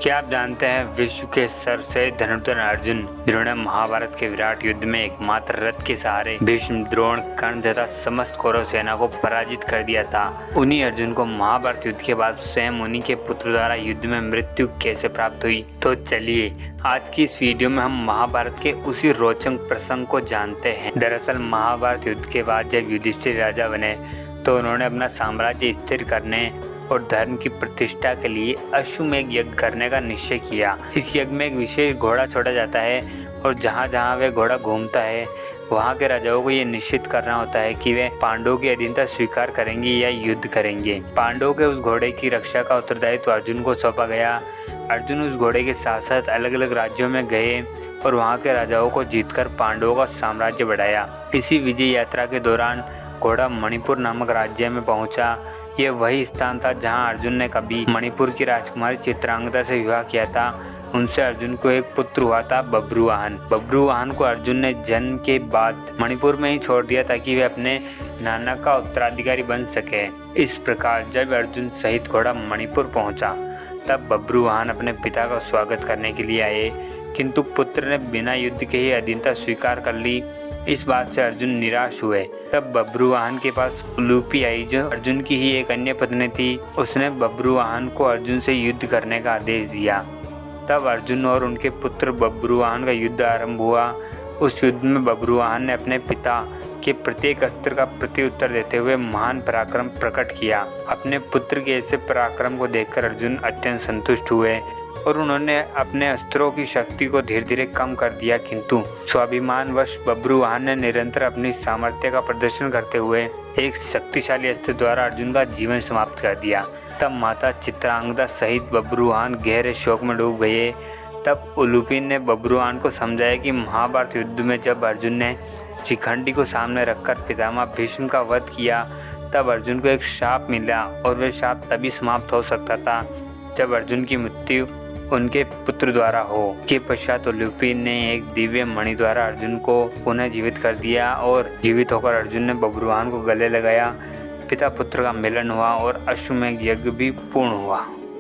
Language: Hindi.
क्या आप जानते हैं विश्व के सर्वश्रेष्ठ धनुर्धर अर्जुन, जिन्होंने महाभारत के विराट युद्ध में एकमात्र रथ के सहारे भीष्म, द्रोण, कर्ण तथा समस्त कौरव सेना को पराजित कर दिया था। उन्हीं अर्जुन को महाभारत युद्ध के बाद स्वयं उन्हीं के पुत्र द्वारा युद्ध में मृत्यु कैसे प्राप्त हुई, तो चलिए आज की इस वीडियो में हम महाभारत के उसी रोचक प्रसंग को जानते हैं। दरअसल महाभारत युद्ध के बाद जब युधिष्ठिर राजा बने तो उन्होंने अपना साम्राज्य स्थिर करने और धर्म की प्रतिष्ठा के लिए अश्वमेध यज्ञ करने का निश्चय किया। इस यज्ञ में एक विशेष घोड़ा छोड़ा जाता है और जहाँ जहाँ वह घोड़ा घूमता है वहाँ के राजाओं को ये निश्चित करना होता है कि वे पांडवों की अधीनता स्वीकार करेंगे या युद्ध करेंगे। पांडवों के उस घोड़े की रक्षा का उत्तरदायित्व अर्जुन को सौंपा गया। अर्जुन उस घोड़े के साथ साथ अलग अलग राज्यों में गए और वहाँ के राजाओं को जीतकर पांडवों का साम्राज्य बढ़ाया। इसी विजय यात्रा के दौरान घोड़ा मणिपुर नामक राज्य में पहुंचा। यह वही स्थान था जहां अर्जुन ने कभी मणिपुर की राजकुमारी चित्रांगदा से विवाह किया था। उनसे अर्जुन को एक पुत्र हुआ था बब्रुवाहन। बब्रुवाहन को अर्जुन ने जन्म के बाद मणिपुर में ही छोड़ दिया ताकि वे अपने नाना का उत्तराधिकारी बन सके। इस प्रकार जब अर्जुन सहित घोड़ा मणिपुर पहुंचा तब बब्रुवाहन अपने पिता का स्वागत करने के लिए आए, किंतु पुत्र ने बिना युद्ध के ही अधीनता स्वीकार कर ली। इस बात से अर्जुन निराश हुए। तब बब्रुवाहन के पास उलूपी आई, जो अर्जुन की ही एक अन्य पत्नी थी। उसने बब्रुवाहन को अर्जुन से युद्ध करने का आदेश दिया। तब अर्जुन और उनके पुत्र बब्रुवाहन का युद्ध आरंभ हुआ। उस युद्ध में बब्रुवाहन ने अपने पिता के प्रत्येक अस्त्र का प्रत्युत्तर देते हुए महान पराक्रम प्रकट किया। अपने पुत्र के ऐसे पराक्रम को देखकर अर्जुन अत्यंत संतुष्ट हुए और उन्होंने अपने अस्त्रों की शक्ति को धीरे धीरे कम कर दिया, किंतु स्वाभिमानवश बब्रुवाहन ने निरंतर अपनी सामर्थ्य का प्रदर्शन करते हुए एक शक्तिशाली अस्त्र द्वारा अर्जुन का जीवन समाप्त कर दिया। तब माता चित्रांगदा सहित बब्रुवाहन गहरे शोक में डूब गए। तब उलूपी ने बब्रुवाहन को समझाया कि महाभारत युद्ध में जब अर्जुन ने शिखंडी को सामने रखकर पितामह भीष्म का वध किया तब अर्जुन को एक शाप मिला और वह शाप तभी समाप्त हो सकता था जब अर्जुन की मृत्यु उनके पुत्र द्वारा हो। के पश्चात उलूपी ने एक दिव्य मणि द्वारा अर्जुन को पुनः जीवित कर दिया और जीवित होकर अर्जुन ने बब्रुवाहन को गले लगाया। पिता पुत्र का मिलन हुआ और अश्वमेध यज्ञ भी पूर्ण हुआ।